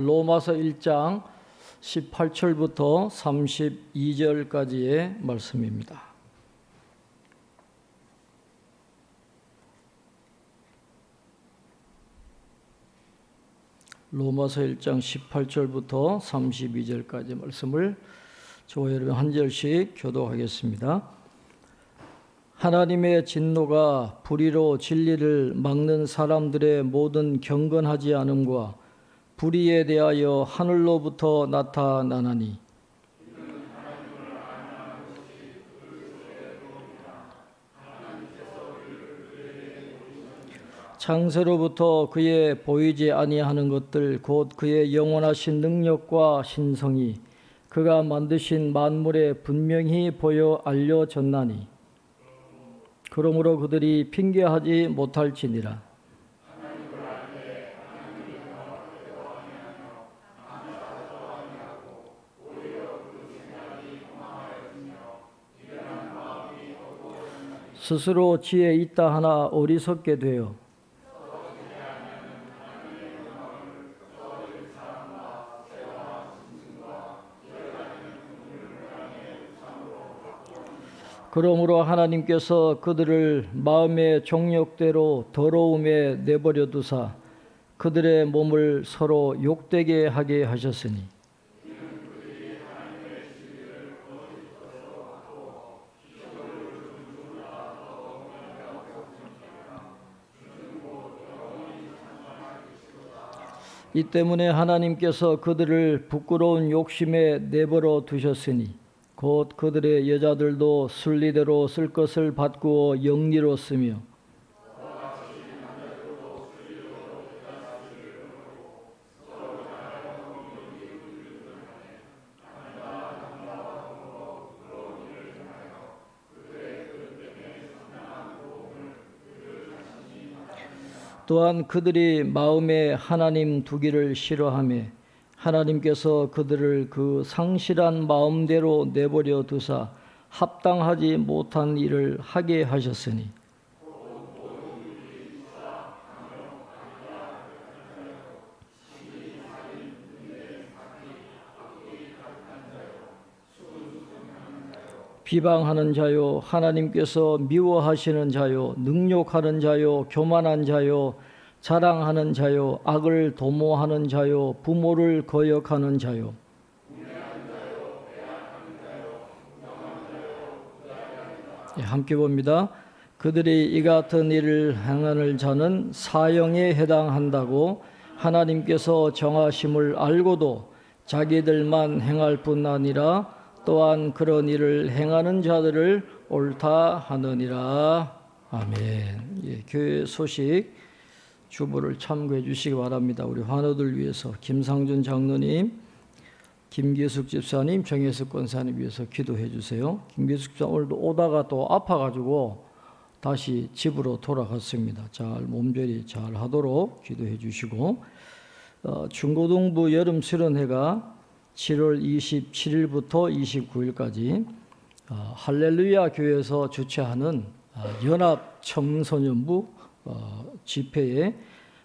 로마서 1장 18절부터 32절까지의 말씀입니다. 로마서 1장 18절부터 32절까지 말씀을 저와 여러분 한 절씩 교독하겠습니다. 하나님의 진노가 불의로 진리를 막는 사람들의 모든 경건하지 않음과 불의에 대하여 하늘로부터 나타나나니 창세로부터 그의 보이지 아니하는 것들 곧 그의 영원하신 능력과 신성이 그가 만드신 만물에 분명히 보여 알려졌나니 그러므로 그들이 핑계하지 못할지니라. 스스로 지혜 있다 하나 어리석게 되어 그러므로 하나님께서 그들을 마음의 종욕대로 더러움에 내버려 두사 그들의 몸을 서로 욕되게 하게 하셨으니 이 때문에 하나님께서 그들을 부끄러운 욕심에 내버려 두셨으니 곧 그들의 여자들도 순리대로 쓸 것을 바꾸어 영리로 쓰며 또한 그들이 마음에 하나님 두기를 싫어하며 하나님께서 그들을 그 상실한 마음대로 내버려 두사 합당하지 못한 일을 하게 하셨으니 비방하는 자요 하나님께서 미워하시는 자요 능욕하는 자요 교만한 자요 자랑하는 자요 악을 도모하는 자요 부모를 거역하는 자요 함께 봅니다. 그들이 이 같은 일을 행하는 자는 사형에 해당한다고 하나님께서 정하심을 알고도 자기들만 행할 뿐 아니라 또한 그런 일을 행하는 자들을 옳다 하느니라. 아멘. 교회 소식 주보를 참고해 주시기 바랍니다. 우리 환우들 위해서 김상준 장로님, 김기숙 집사님, 정혜숙 권사님 위해서 기도해 주세요. 김기숙 집사 오늘도 오다가 또 아파가지고 다시 집으로 돌아갔습니다. 잘 몸조리 잘 하도록 기도해 주시고 중고등부 여름 수련회가 7월 27일부터 29일까지 할렐루야 교회에서 주최하는 연합 청소년부 집회에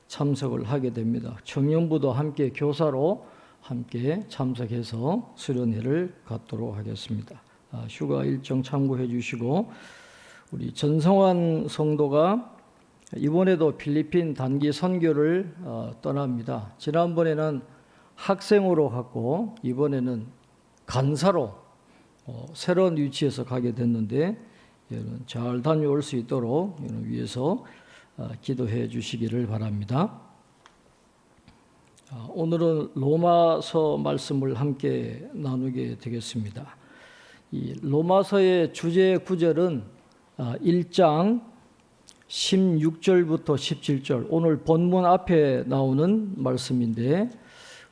참석을 하게 됩니다. 청년부도 함께 교사로 함께 참석해서 수련회를 갖도록 하겠습니다. 휴가 일정 참고해 주시고 우리 전성환 성도가 이번에도 필리핀 단기 선교를 떠납니다. 지난번에는 학생으로 갔고 이번에는 간사로 새로운 위치에서 가게 됐는데 잘 다녀올 수 있도록 위해서 기도해 주시기를 바랍니다. 오늘은 로마서 말씀을 함께 나누게 되겠습니다. 이 로마서의 주제 구절은 1장 16절부터 17절 오늘 본문 앞에 나오는 말씀인데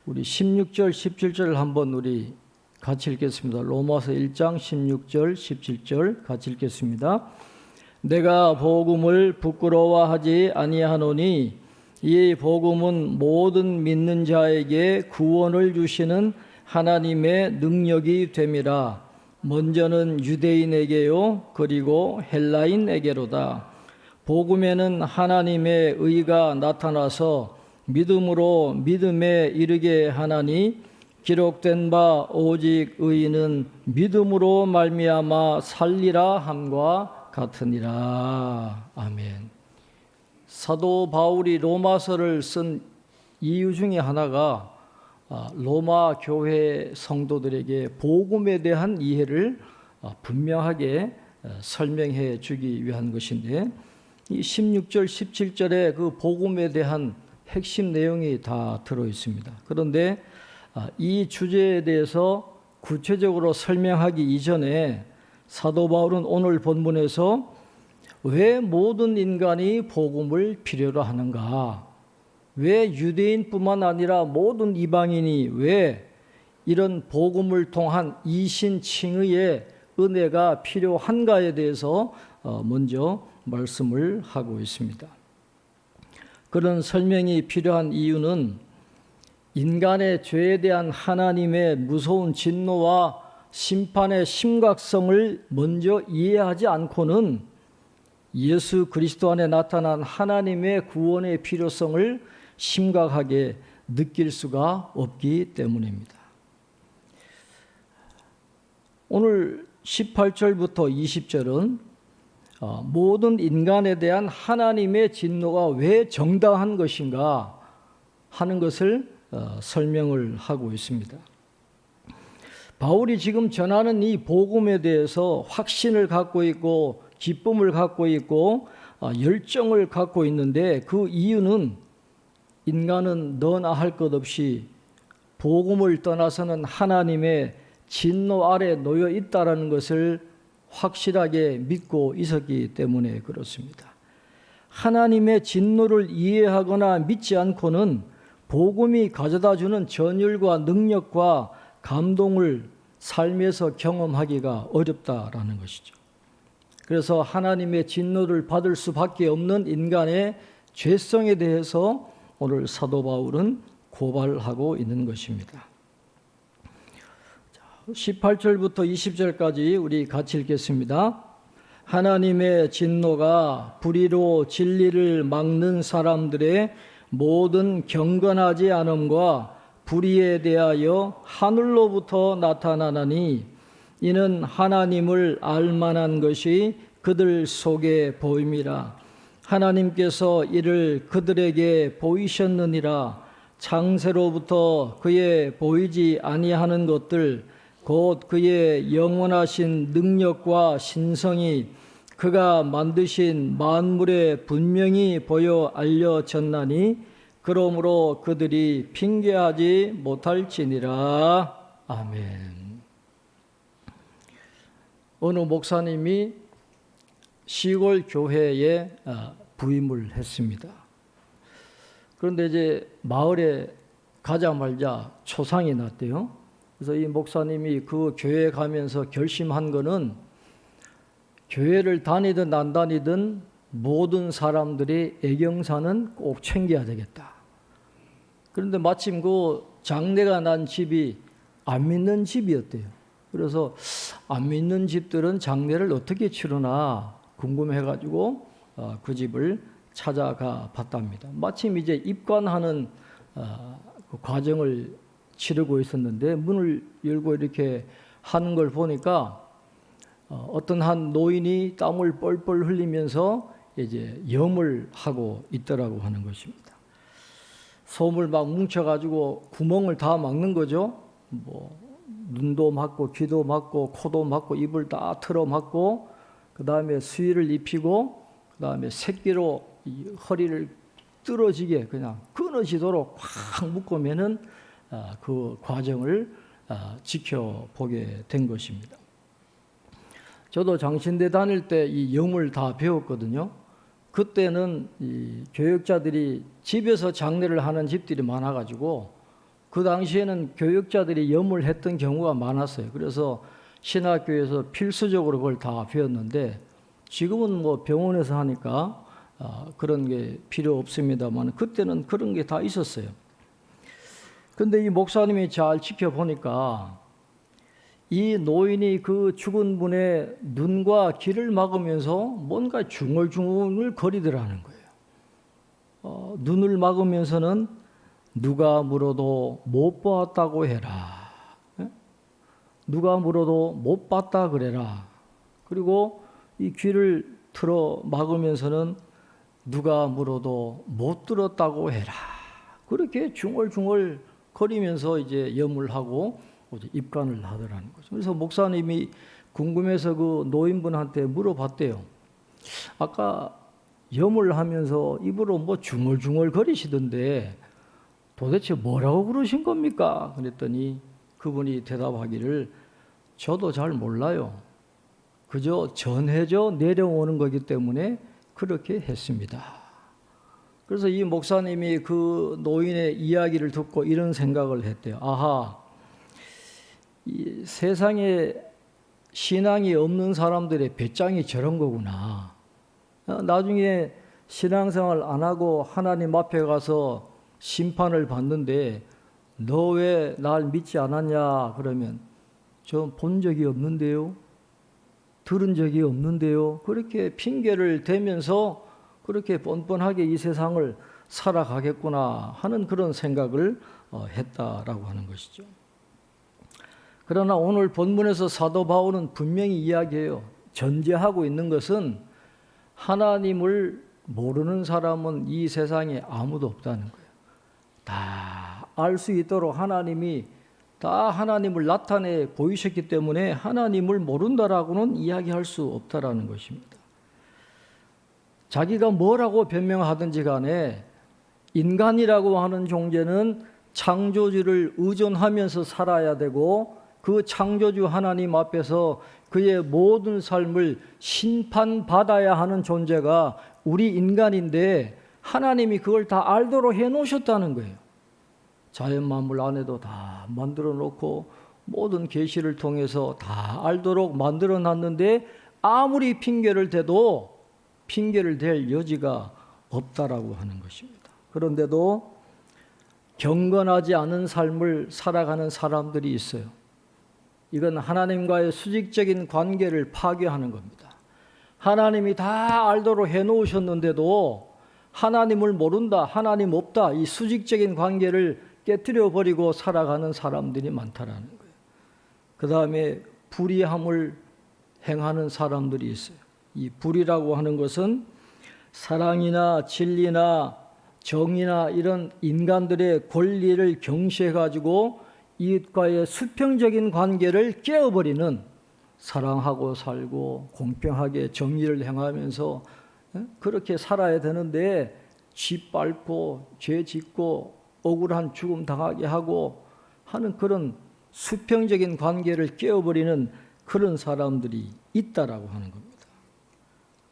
우리 16절, 17절을 한번 우리 같이 읽겠습니다. 로마서 1장 16절, 17절 같이 읽겠습니다. 내가 복음을 부끄러워하지 아니하노니 이 복음은 모든 믿는 자에게 구원을 주시는 하나님의 능력이 됨이라. 먼저는 유대인에게요 그리고 헬라인에게로다. 복음에는 하나님의 의가 나타나서 믿음으로 믿음에 이르게 하나니 기록된 바 오직 의인은 믿음으로 말미암아 살리라 함과 같으니라. 아멘. 사도 바울이 로마서를 쓴 이유 중에 하나가 로마 교회 성도들에게 복음에 대한 이해를 분명하게 설명해 주기 위한 것인데, 이 16절, 17절에 그 복음에 대한 핵심 내용이 다 들어 있습니다. 그런데 이 주제에 대해서 구체적으로 설명하기 이전에 사도 바울은 오늘 본문에서 왜 모든 인간이 복음을 필요로 하는가, 왜 유대인뿐만 아니라 모든 이방인이 왜 이런 복음을 통한 이신칭의의 은혜가 필요한가에 대해서 먼저 말씀을 하고 있습니다. 그런 설명이 필요한 이유는 인간의 죄에 대한 하나님의 무서운 진노와 심판의 심각성을 먼저 이해하지 않고는 예수 그리스도 안에 나타난 하나님의 구원의 필요성을 심각하게 느낄 수가 없기 때문입니다. 오늘 18절부터 20절은 모든 인간에 대한 하나님의 진노가 왜 정당한 것인가 하는 것을 설명을 하고 있습니다. 바울이 지금 전하는 이 복음에 대해서 확신을 갖고 있고 기쁨을 갖고 있고 열정을 갖고 있는데, 그 이유는 인간은 너나 할 것 없이 복음을 떠나서는 하나님의 진노 아래 놓여 있다라는 것을 확실하게 믿고 있었기 때문에 그렇습니다. 하나님의 진노를 이해하거나 믿지 않고는 복음이 가져다주는 전율과 능력과 감동을 삶에서 경험하기가 어렵다라는 것이죠. 그래서 하나님의 진노를 받을 수밖에 없는 인간의 죄성에 대해서 오늘 사도 바울은 고발하고 있는 것입니다. 18절부터 20절까지 우리 같이 읽겠습니다. 하나님의 진노가 불의로 진리를 막는 사람들의 모든 경건하지 않음과 불의에 대하여 하늘로부터 나타나나니, 이는 하나님을 알만한 것이 그들 속에 보임이라. 하나님께서 이를 그들에게 보이셨느니라. 창세로부터 그의 보이지 아니하는 것들 곧 그의 영원하신 능력과 신성이 그가 만드신 만물에 분명히 보여 알려졌나니, 그러므로 그들이 핑계하지 못할지니라. 아멘. 어느 목사님이 시골 교회에 부임을 했습니다. 그런데 이제 마을에 가자마자 초상이 났대요. 그래서 이 목사님이 그 교회에 가면서 결심한 거는, 교회를 다니든 안 다니든 모든 사람들이 애경사는 꼭 챙겨야 되겠다. 그런데 마침 그 장례가 난 집이 안 믿는 집이었대요. 그래서 안 믿는 집들은 장례를 어떻게 치르나 궁금해가지고 그 집을 찾아가 봤답니다. 마침 이제 입관하는 그 과정을 치르고 있었는데, 문을 열고 이렇게 하는 걸 보니까 어떤 한 노인이 땀을 뻘뻘 흘리면서 이제 염을 하고 있더라고 하는 것입니다. 솜을 막 뭉쳐가지고 구멍을 다 막는 거죠. 뭐 눈도 막고 귀도 막고 코도 막고 입을 다 틀어 막고, 그 다음에 수의를 입히고, 그 다음에 새끼로 이 허리를 뚫어지게 그냥 끊어지도록 확 묶으면은 그 과정을 지켜보게 된 것입니다. 저도 장신대 다닐 때 이 염을 다 배웠거든요. 그때는 이 교육자들이 집에서 장례를 하는 집들이 많아가지고 그 당시에는 교육자들이 염을 했던 경우가 많았어요. 그래서 신학교에서 필수적으로 그걸 다 배웠는데, 지금은 뭐 병원에서 하니까 그런 게 필요 없습니다만 그때는 그런 게 다 있었어요. 근데 이 목사님이 잘 지켜보니까 이 노인이 그 죽은 분의 눈과 귀를 막으면서 뭔가 중얼중얼 거리더라는 거예요. 눈을 막으면서는 누가 물어도 못 보았다고 해라. 누가 물어도 못 봤다 그래라. 그리고 이 귀를 틀어 막으면서는 누가 물어도 못 들었다고 해라. 그렇게 중얼중얼 거리면서 이제 염을 하고 입관을 하더라는 거죠. 그래서 목사님이 궁금해서 그 노인분한테 물어봤대요. 아까 염을 하면서 입으로 뭐 중얼중얼 거리시던데 도대체 뭐라고 그러신 겁니까? 그랬더니 그분이 대답하기를 저도 잘 몰라요. 그저 전해져 내려오는 거기 때문에 그렇게 했습니다. 그래서 이 목사님이 그 노인의 이야기를 듣고 이런 생각을 했대요. 아하, 이 세상에 신앙이 없는 사람들의 배짱이 저런 거구나. 나중에 신앙생활 안 하고 하나님 앞에 가서 심판을 받는데 너 왜 날 믿지 않았냐 그러면 저 본 적이 없는데요. 들은 적이 없는데요. 그렇게 핑계를 대면서 그렇게 뻔뻔하게 이 세상을 살아가겠구나 하는 그런 생각을 했다라고 하는 것이죠. 그러나 오늘 본문에서 사도 바울은 분명히 이야기해요. 전제하고 있는 것은 하나님을 모르는 사람은 이 세상에 아무도 없다는 거예요. 다 알 수 있도록 하나님이 다 하나님을 나타내 보이셨기 때문에 하나님을 모른다라고는 이야기할 수 없다라는 것입니다. 자기가 뭐라고 변명하든지 간에 인간이라고 하는 존재는 창조주를 의존하면서 살아야 되고 그 창조주 하나님 앞에서 그의 모든 삶을 심판받아야 하는 존재가 우리 인간인데 하나님이 그걸 다 알도록 해놓으셨다는 거예요. 자연 만물 안에도 다 만들어 놓고 모든 계시를 통해서 다 알도록 만들어 놨는데 아무리 핑계를 대도 핑계를 댈 여지가 없다라고 하는 것입니다. 그런데도 경건하지 않은 삶을 살아가는 사람들이 있어요. 이건 하나님과의 수직적인 관계를 파괴하는 겁니다. 하나님이 다 알도록 해놓으셨는데도 하나님을 모른다, 하나님 없다, 이 수직적인 관계를 깨뜨려 버리고 살아가는 사람들이 많다라는 거예요. 그 다음에 불의함을 행하는 사람들이 있어요. 이 불의라고 하는 것은 사랑이나 진리나 정의나 이런 인간들의 권리를 경시해 가지고 이웃과의 수평적인 관계를 깨어버리는, 사랑하고 살고 공평하게 정의를 행하면서 그렇게 살아야 되는데 짓밟고 죄 짓고 억울한 죽음 당하게 하고 하는 그런 수평적인 관계를 깨어버리는 그런 사람들이 있다라고 하는 겁니다.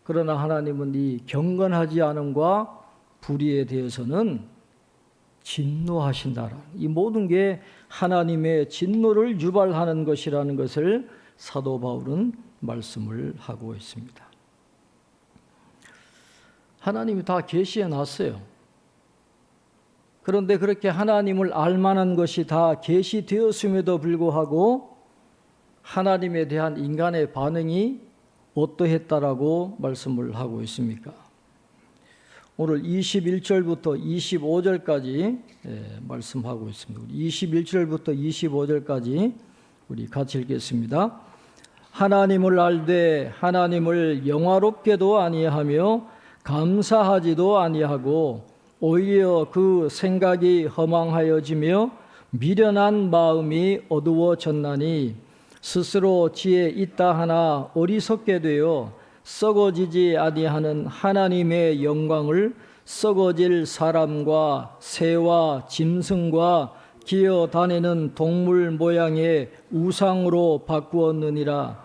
그러나 하나님은 이 경건하지 않음과 불의에 대해서는 진노하신다라는, 이 모든 게 하나님의 진노를 유발하는 것이라는 것을 사도 바울은 말씀을 하고 있습니다. 하나님이 다 계시해 놨어요. 그런데 그렇게 하나님을 알만한 것이 다 계시되었음에도 불구하고 하나님에 대한 인간의 반응이 어떠했다라고 말씀을 하고 있습니까? 오늘 21절부터 25절까지 말씀하고 있습니다. 21절부터 25절까지 우리 같이 읽겠습니다. 하나님을 알되 하나님을 영화롭게도 아니하며 감사하지도 아니하고 오히려 그 생각이 허망하여지며 미련한 마음이 어두워졌나니 스스로 지혜 있다 하나 어리석게 되어 썩어지지 아니하는 하나님의 영광을 썩어질 사람과 새와 짐승과 기어다니는 동물 모양의 우상으로 바꾸었느니라.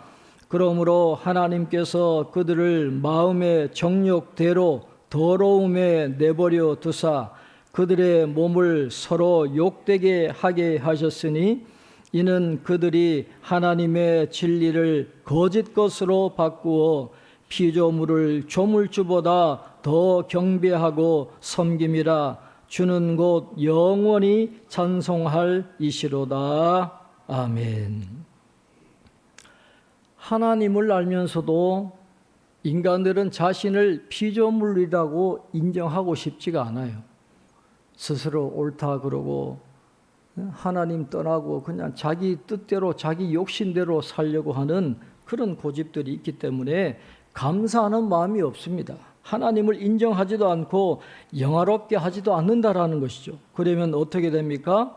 그러므로 하나님께서 그들을 마음의 정욕대로 더러움에 내버려 두사 그들의 몸을 서로 욕되게 하게 하셨으니 이는 그들이 하나님의 진리를 거짓 것으로 바꾸어 피조물을 조물주보다 더 경배하고 섬김이라. 주는 곧 영원히 찬송할 이시로다. 아멘. 하나님을 알면서도 인간들은 자신을 피조물이라고 인정하고 싶지가 않아요. 스스로 옳다 그러고 하나님 떠나고 그냥 자기 뜻대로 자기 욕심대로 살려고 하는 그런 고집들이 있기 때문에 감사하는 마음이 없습니다. 하나님을 인정하지도 않고 영화롭게 하지도 않는다라는 것이죠. 그러면 어떻게 됩니까?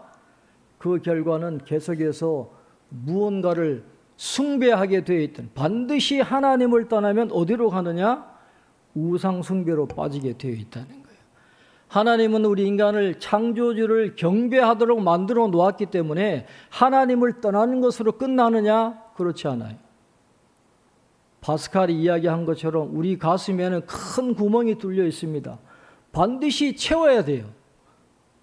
그 결과는 계속해서 무언가를 숭배하게 되어 있던, 반드시 하나님을 떠나면 어디로 가느냐? 우상 숭배로 빠지게 되어 있다는 거예요. 하나님은 우리 인간을 창조주를 경배하도록 만들어 놓았기 때문에 하나님을 떠나는 것으로 끝나느냐? 그렇지 않아요. 파스칼이 이야기한 것처럼 우리 가슴에는 큰 구멍이 뚫려 있습니다. 반드시 채워야 돼요.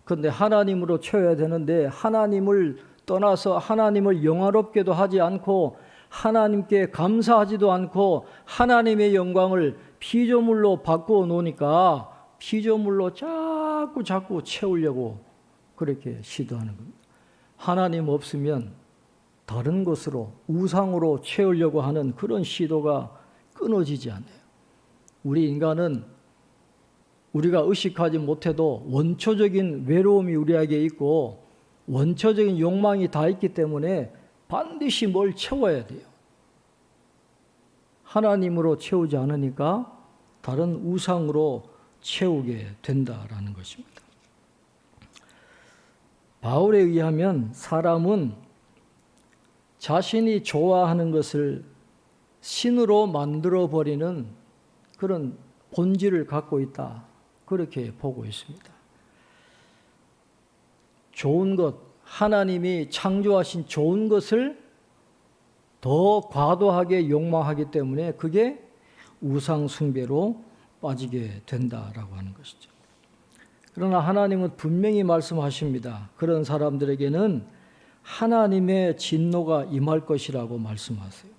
그런데 하나님으로 채워야 되는데 하나님을 떠나서 하나님을 영화롭게도 하지 않고 하나님께 감사하지도 않고 하나님의 영광을 피조물로 바꾸어 놓으니까 피조물로 자꾸 채우려고 그렇게 시도하는 겁니다. 하나님 없으면 다른 것으로 우상으로 채우려고 하는 그런 시도가 끊어지지 않아요. 우리 인간은 우리가 의식하지 못해도 원초적인 외로움이 우리에게 있고 원초적인 욕망이 다 있기 때문에 반드시 뭘 채워야 돼요. 하나님으로 채우지 않으니까 다른 우상으로 채우게 된다라는 것입니다. 바울에 의하면 사람은 자신이 좋아하는 것을 신으로 만들어버리는 그런 본질을 갖고 있다. 그렇게 보고 있습니다. 좋은 것, 하나님이 창조하신 좋은 것을 더 과도하게 욕망하기 때문에 그게 우상 숭배로 빠지게 된다라고 하는 것이죠. 그러나 하나님은 분명히 말씀하십니다. 그런 사람들에게는 하나님의 진노가 임할 것이라고 말씀하세요.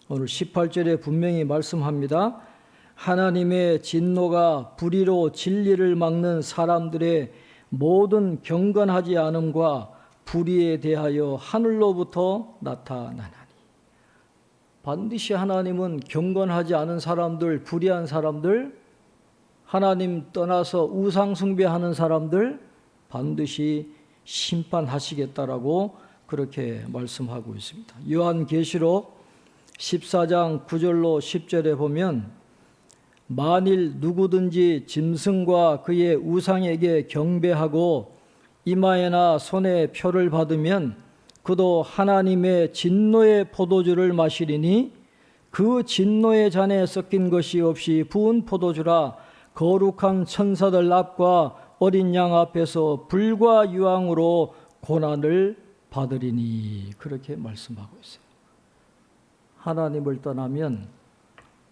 오늘 18절에 분명히 말씀합니다. 하나님의 진노가 불의로 진리를 막는 사람들의 모든 경건하지 않음과 불의에 대하여 하늘로부터 나타나나니. 반드시 하나님은 경건하지 않은 사람들, 불의한 사람들, 하나님 떠나서 우상 숭배하는 사람들 반드시 심판하시겠다라고 그렇게 말씀하고 있습니다. 요한계시록 14장 9절로 10절에 보면 만일 누구든지 짐승과 그의 우상에게 경배하고 이마에나 손에 표를 받으면 그도 하나님의 진노의 포도주를 마시리니 그 진노의 잔에 섞인 것이 없이 부은 포도주라 거룩한 천사들 앞과 어린 양 앞에서 불과 유황으로 고난을 받으리니 그렇게 말씀하고 있어요. 하나님을 떠나면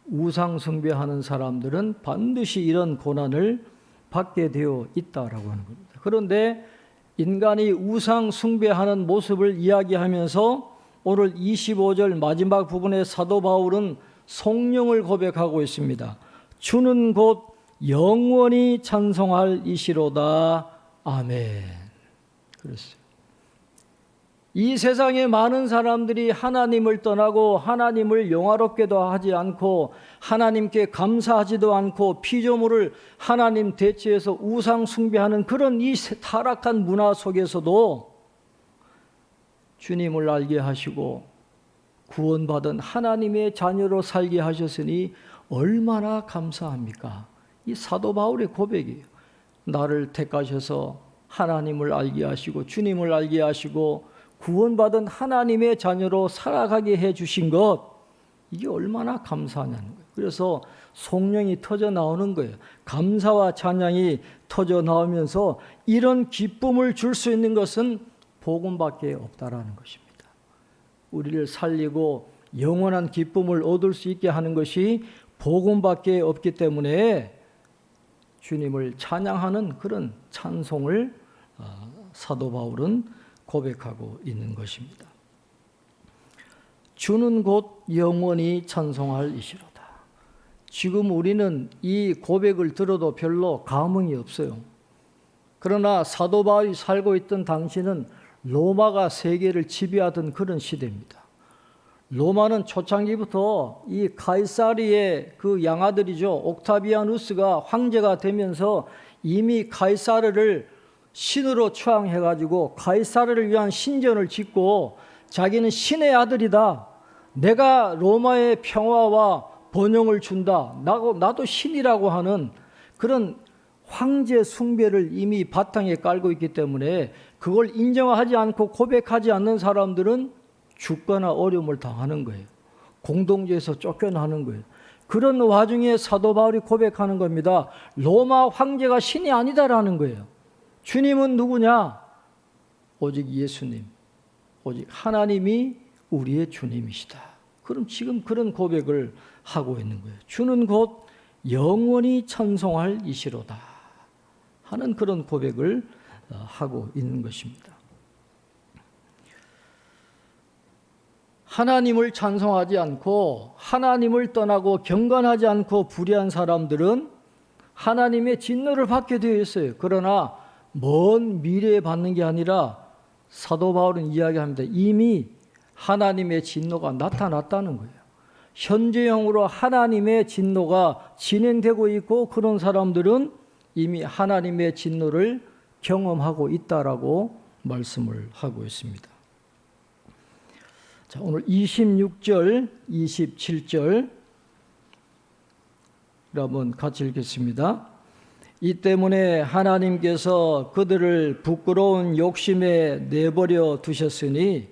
우상 숭배하는 사람들은 반드시 이런 고난을 받게 되어 있다라고 하는 겁니다. 그런데 인간이 우상 숭배하는 모습을 이야기하면서 오늘 25절 마지막 부분에 사도 바울은 성령을 고백하고 있습니다. 주는 곧 영원히 찬송할 이시로다. 아멘. 그랬어요. 이 세상에 많은 사람들이 하나님을 떠나고 하나님을 영화롭게도 하지 않고 하나님께 감사하지도 않고 피조물을 하나님 대체해서 우상 숭배하는 그런 이 타락한 문화 속에서도 주님을 알게 하시고 구원받은 하나님의 자녀로 살게 하셨으니 얼마나 감사합니까? 이 사도 바울의 고백이에요. 나를 택하셔서 하나님을 알게 하시고 주님을 알게 하시고 구원받은 하나님의 자녀로 살아가게 해주신 것, 이게 얼마나 감사하냐는 거예요. 그래서 성령이 터져 나오는 거예요. 감사와 찬양이 터져 나오면서 이런 기쁨을 줄 수 있는 것은 복음밖에 없다라는 것입니다. 우리를 살리고 영원한 기쁨을 얻을 수 있게 하는 것이 복음밖에 없기 때문에 주님을 찬양하는 그런 찬송을 사도 바울은 고백하고 있는 것입니다. 주는 곧 영원히 찬송할 이시로다. 지금 우리는 이 고백을 들어도 별로 감흥이 없어요. 그러나 사도 바울이 살고 있던 당시는 로마가 세계를 지배하던 그런 시대입니다. 로마는 초창기부터 이 카이사르의 그 양아들이죠. 옥타비아누스가 황제가 되면서 이미 카이사르를 신으로 추앙해가지고 카이사르를 위한 신전을 짓고 자기는 신의 아들이다. 내가 로마의 평화와 번영을 준다. 나도 신이라고 하는 그런 황제 숭배를 이미 바탕에 깔고 있기 때문에 그걸 인정하지 않고 고백하지 않는 사람들은 죽거나 어려움을 당하는 거예요. 공동체에서 쫓겨나는 거예요. 그런 와중에 사도 바울이 고백하는 겁니다. 로마 황제가 신이 아니다라는 거예요. 주님은 누구냐? 오직 예수님, 오직 하나님이 우리의 주님이시다. 그럼 지금 그런 고백을 하고 있는 거예요. 주는 곧 영원히 찬송할 이시로다 하는 그런 고백을 하고 있는 것입니다. 하나님을 찬송하지 않고 하나님을 떠나고 경건하지 않고 불의한 사람들은 하나님의 진노를 받게 되어 있어요. 그러나 먼 미래에 받는 게 아니라 사도 바울은 이야기합니다. 이미 하나님의 진노가 나타났다는 거예요. 현재형으로 하나님의 진노가 진행되고 있고 그런 사람들은 이미 하나님의 진노를 경험하고 있다라고 말씀을 하고 있습니다. 자, 오늘 26절, 27절 한번 같이 읽겠습니다. 이 때문에 하나님께서 그들을 부끄러운 욕심에 내버려 두셨으니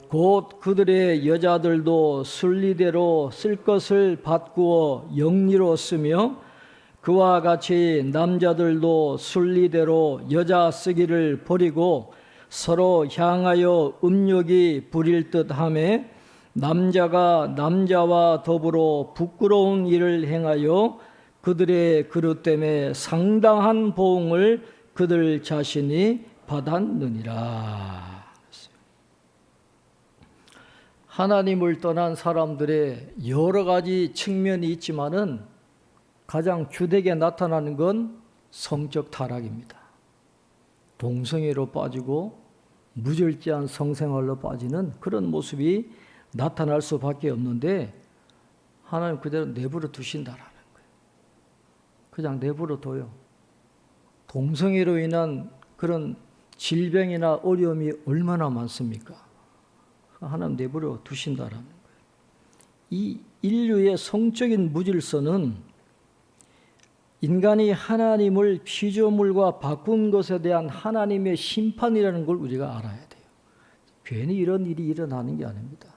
곧 그들의 여자들도 순리대로 쓸 것을 바꾸어 영리로 쓰며 그와 같이 남자들도 순리대로 여자 쓰기를 버리고 서로 향하여 음욕이 부릴 듯하며 남자가 남자와 더불어 부끄러운 일을 행하여 그들의 그릇됨에 상당한 보응을 그들 자신이 받았느니라. 하나님을 떠난 사람들의 여러 가지 측면이 있지만은 가장 주되게 나타나는 건 성적 타락입니다. 동성애로 빠지고 무절제한 성생활로 빠지는 그런 모습이 나타날 수밖에 없는데 하나님 그대로 내버려 두신다라는 거예요. 그냥 내버려 둬요. 동성애로 인한 그런 질병이나 어려움이 얼마나 많습니까? 하나님 내버려 두신다라는 거예요. 이 인류의 성적인 무질서는 인간이 하나님을 피조물과 바꾼 것에 대한 하나님의 심판이라는 걸 우리가 알아야 돼요. 괜히 이런 일이 일어나는 게 아닙니다.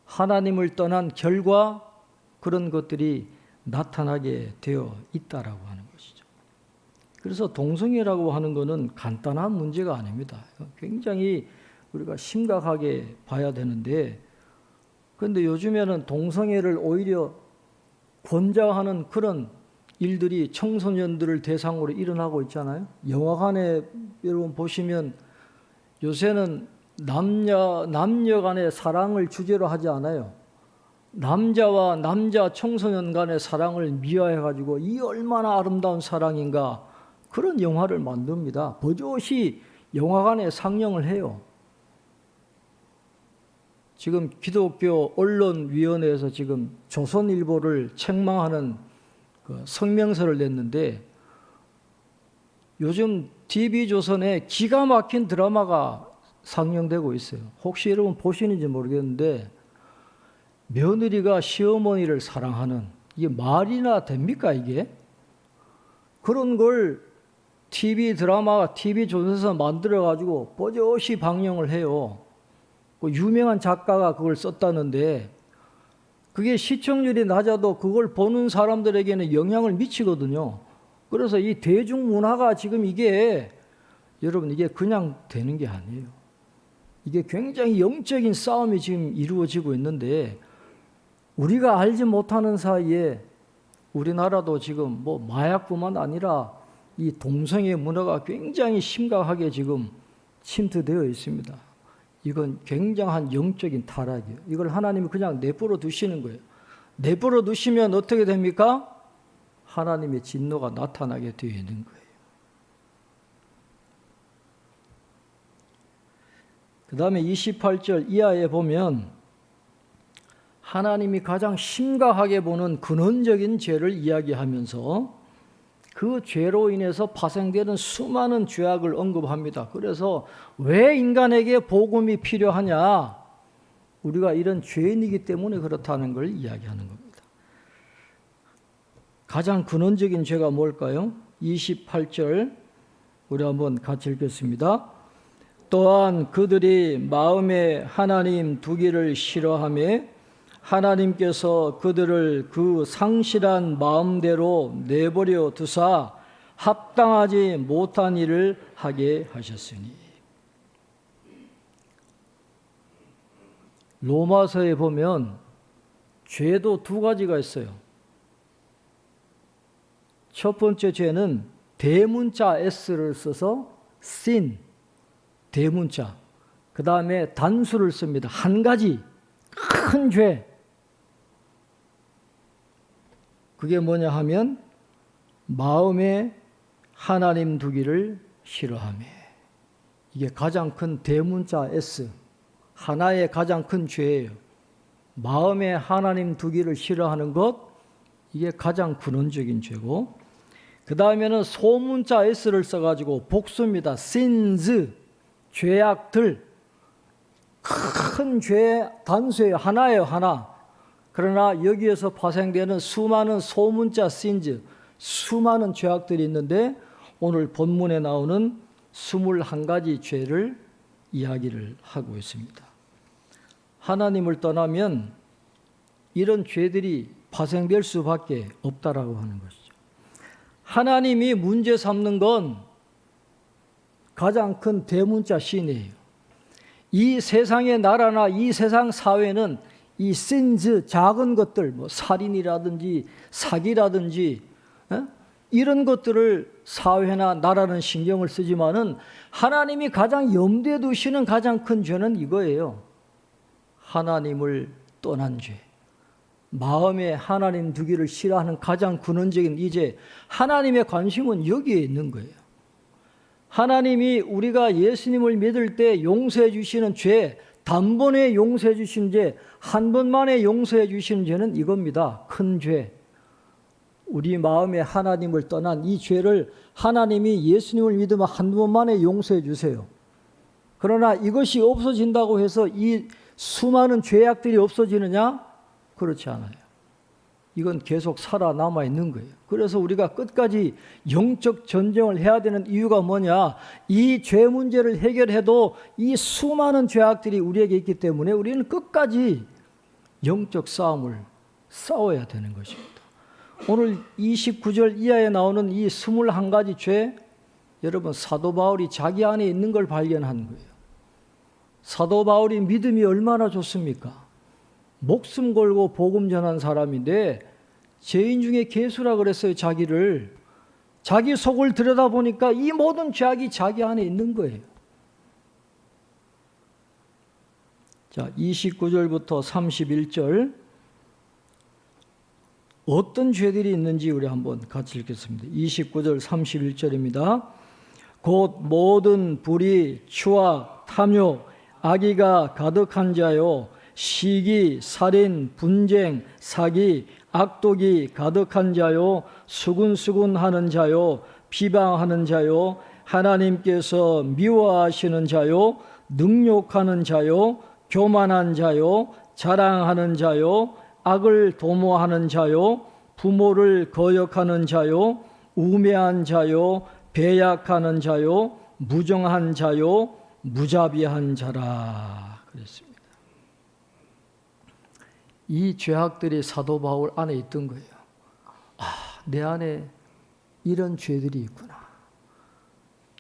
하나님을 떠난 결과 그런 것들이 나타나게 되어 있다라고 하는 것이죠. 그래서 동성애라고 하는 것은 간단한 문제가 아닙니다. 굉장히 우리가 심각하게 봐야 되는데 그런데 요즘에는 동성애를 오히려 권장하는 그런 일들이 청소년들을 대상으로 일어나고 있잖아요. 영화관에 여러분 보시면 요새는 남녀 간의 사랑을 주제로 하지 않아요. 남자와 남자 청소년 간의 사랑을 미화해가지고 이 얼마나 아름다운 사랑인가 그런 영화를 만듭니다. 버젓이 영화관에 상영을 해요. 지금 기독교 언론위원회에서 지금 조선일보를 책망하는 그 성명서를 냈는데 요즘 TV조선에 기가 막힌 드라마가 상영되고 있어요. 혹시 여러분 보시는지 모르겠는데 며느리가 시어머니를 사랑하는 이게 말이나 됩니까 이게? 그런 걸 TV 드라마가 TV조선에서 만들어가지고 버젓이 방영을 해요. 그 유명한 작가가 그걸 썼다는데 그게 시청률이 낮아도 그걸 보는 사람들에게는 영향을 미치거든요. 그래서 이 대중문화가 지금 이게 여러분 이게 그냥 되는 게 아니에요. 이게 굉장히 영적인 싸움이 지금 이루어지고 있는데 우리가 알지 못하는 사이에 우리나라도 지금 뭐 마약뿐만 아니라 이 동성애 문화가 굉장히 심각하게 지금 침투되어 있습니다. 이건 굉장한 영적인 타락이에요. 이걸 하나님이 그냥 내버려 두시는 거예요. 내버려 두시면 어떻게 됩니까? 하나님의 진노가 나타나게 되어 있는 거예요. 그 다음에 28절 이하에 보면 하나님이 가장 심각하게 보는 근원적인 죄를 이야기하면서 그 죄로 인해서 파생되는 수많은 죄악을 언급합니다. 그래서 왜 인간에게 복음이 필요하냐? 우리가 이런 죄인이기 때문에 그렇다는 걸 이야기하는 겁니다. 가장 근원적인 죄가 뭘까요? 28절 우리 한번 같이 읽겠습니다. 또한 그들이 마음에 하나님 두기를 싫어하며 하나님께서 그들을 그 상실한 마음대로 내버려 두사 합당하지 못한 일을 하게 하셨으니. 로마서에 보면 죄도 두 가지가 있어요. 첫 번째 죄는 대문자 S를 써서 sin, 대문자. 그 다음에 단수를 씁니다. 한 가지 큰 죄. 그게 뭐냐 하면 마음에 하나님 두기를 싫어하며. 이게 가장 큰 대문자 S, 하나의 가장 큰 죄예요. 마음에 하나님 두기를 싫어하는 것, 이게 가장 근원적인 죄고, 그 다음에는 소문자 S를 써가지고 복수입니다. sins, 죄악들. 큰 죄 단수예요. 하나예요, 하나. 그러나 여기에서 파생되는 수많은 소문자 sins, 수많은 죄악들이 있는데 오늘 본문에 나오는 21가지 죄를 이야기를 하고 있습니다. 하나님을 떠나면 이런 죄들이 파생될 수밖에 없다라고 하는 것이죠. 하나님이 문제 삼는 건 가장 큰 대문자 신이에요. 이 세상의 나라나 이 세상 사회는 이 sins, 작은 것들, 뭐 살인이라든지 사기라든지 이런 것들을 사회나 나라는 신경을 쓰지만은 하나님이 가장 염두에 두시는 가장 큰 죄는 이거예요. 하나님을 떠난 죄. 마음에 하나님 두기를 싫어하는 가장 근원적인 이 죄. 하나님의 관심은 여기에 있는 거예요. 하나님이 우리가 예수님을 믿을 때 용서해 주시는 죄, 단번에 용서해 주신 죄, 한 번만에 용서해 주시는 죄는 이겁니다. 큰 죄. 우리 마음에 하나님을 떠난 이 죄를 하나님이 예수님을 믿으면 한 번만에 용서해 주세요. 그러나 이것이 없어진다고 해서 이 수많은 죄악들이 없어지느냐? 그렇지 않아요. 이건 계속 살아남아 있는 거예요. 그래서 우리가 끝까지 영적 전쟁을 해야 되는 이유가 뭐냐? 이 죄 문제를 해결해도 이 수많은 죄악들이 우리에게 있기 때문에 우리는 끝까지 영적 싸움을 싸워야 되는 것입니다. 오늘 29절 이하에 나오는 이 21가지 죄, 여러분 사도 바울이 자기 안에 있는 걸 발견한 거예요. 사도 바울이 믿음이 얼마나 좋습니까? 목숨 걸고 복음 전한 사람인데 죄인 중에 괴수라 그랬어요. 자기를. 자기 속을 들여다보니까 이 모든 죄악이 자기 안에 있는 거예요. 자, 29절부터 31절 어떤 죄들이 있는지 우리 한번 같이 읽겠습니다. 29절 31절입니다. 곧 모든 불의, 추악, 탐욕, 악의가 가득한 자요 시기, 살인, 분쟁, 사기, 악독이 가득한 자요 수군수군하는 자요 비방하는 자요 하나님께서 미워하시는 자요 능욕하는 자요 교만한 자요 자랑하는 자요 악을 도모하는 자요 부모를 거역하는 자요 우매한 자요 배약하는 자요 무정한 자요 무자비한 자라 그랬습니다. 이 죄악들이 사도 바울 안에 있던 거예요. 내 안에 이런 죄들이 있구나.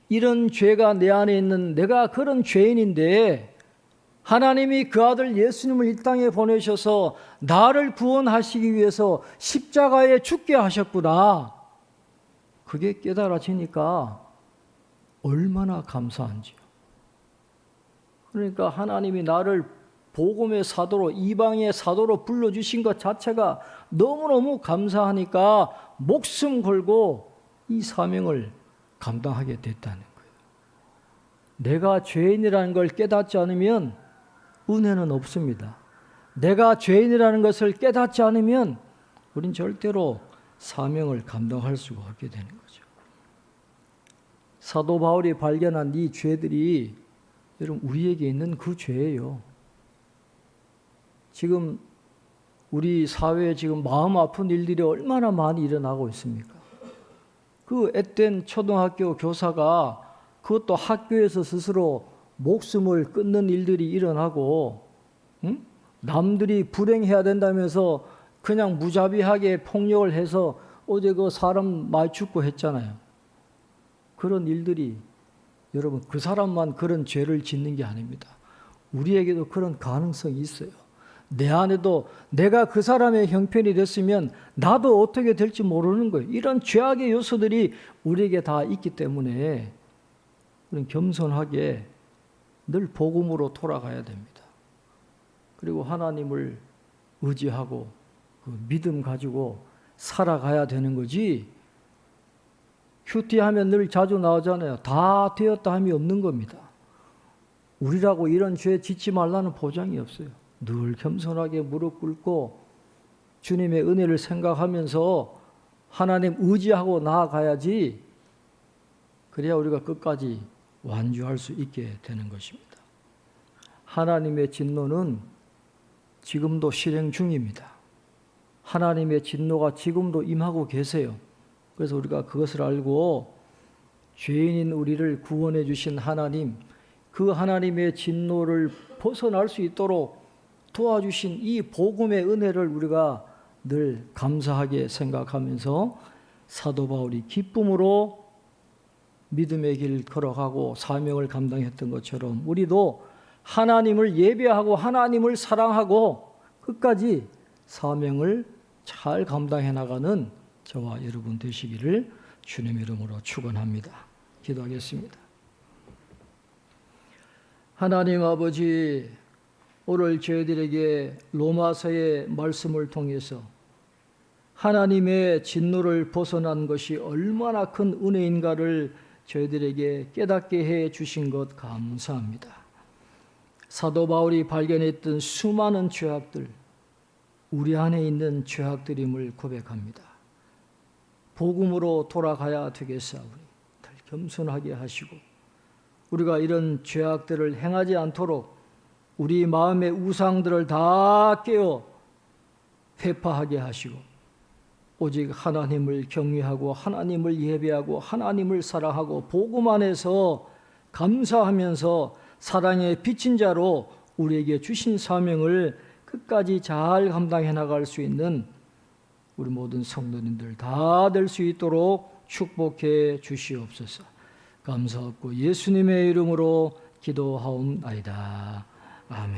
이런 죄가 내 안에 있는 내가 그런 죄인인데 하나님이 그 아들 예수님을 이 땅에 보내셔서 나를 구원하시기 위해서 십자가에 죽게 하셨구나. 그게 깨달아지니까 얼마나 감사한지요. 그러니까 하나님이 나를 복음의 사도로 이방의 사도로 불러주신 것 자체가 너무너무 감사하니까 목숨 걸고 이 사명을 감당하게 됐다는 거예요. 내가 죄인이라는 걸 깨닫지 않으면 은혜는 없습니다. 내가 죄인이라는 것을 깨닫지 않으면 우린 절대로 사명을 감당할 수가 없게 되는 거죠. 사도 바울이 발견한 이 죄들이 여러분 우리에게 있는 그 죄예요. 지금 우리 사회에 지금 마음 아픈 일들이 얼마나 많이 일어나고 있습니까? 그 앳된 초등학교 교사가 그것도 학교에서 스스로 목숨을 끊는 일들이 일어나고, 남들이 불행해야 된다면서 그냥 무자비하게 폭력을 해서 어제 그 사람 많이 죽고 했잖아요. 그런 일들이 여러분 그 사람만 그런 죄를 짓는 게 아닙니다. 우리에게도 그런 가능성이 있어요. 내 안에도 내가 그 사람의 형편이 됐으면 나도 어떻게 될지 모르는 거예요. 이런 죄악의 요소들이 우리에게 다 있기 때문에 우리는 겸손하게 늘 복음으로 돌아가야 됩니다. 그리고 하나님을 의지하고 그 믿음 가지고 살아가야 되는 거지. 큐티하면 늘 자주 나오잖아요. 다 되었다 함이 없는 겁니다. 우리라고 이런 죄 짓지 말라는 보장이 없어요. 늘 겸손하게 무릎 꿇고 주님의 은혜를 생각하면서 하나님 의지하고 나아가야지. 그래야 우리가 끝까지 완주할 수 있게 되는 것입니다. 하나님의 진노는 지금도 실행 중입니다. 하나님의 진노가 지금도 임하고 계세요. 그래서 우리가 그것을 알고 죄인인 우리를 구원해 주신 하나님, 그 하나님의 진노를 벗어날 수 있도록 도와주신 이 복음의 은혜를 우리가 늘 감사하게 생각하면서 사도 바울이 기쁨으로 믿음의 길 걸어가고 사명을 감당했던 것처럼 우리도 하나님을 예배하고 하나님을 사랑하고 끝까지 사명을 잘 감당해 나가는 저와 여러분 되시기를 주님의 이름으로 축원합니다. 기도하겠습니다. 하나님 아버지, 오늘 저희들에게 로마서의 말씀을 통해서 하나님의 진노를 벗어난 것이 얼마나 큰 은혜인가를 저희들에게 깨닫게 해 주신 것 감사합니다. 사도 바울이 발견했던 수많은 죄악들, 우리 안에 있는 죄악들임을 고백합니다. 복음으로 돌아가야 되겠사오니 늘 겸손하게 하시고 우리가 이런 죄악들을 행하지 않도록 우리 마음의 우상들을 다 깨어 회파하게 하시고 오직 하나님을 경외하고 하나님을 예배하고 하나님을 사랑하고 복음 안에서 감사하면서 사랑의 빚진 자로 우리에게 주신 사명을 끝까지 잘 감당해 나갈 수 있는 우리 모든 성도님들 다 될 수 있도록 축복해 주시옵소서. 감사하고 예수님의 이름으로 기도하옵나이다. 아멘.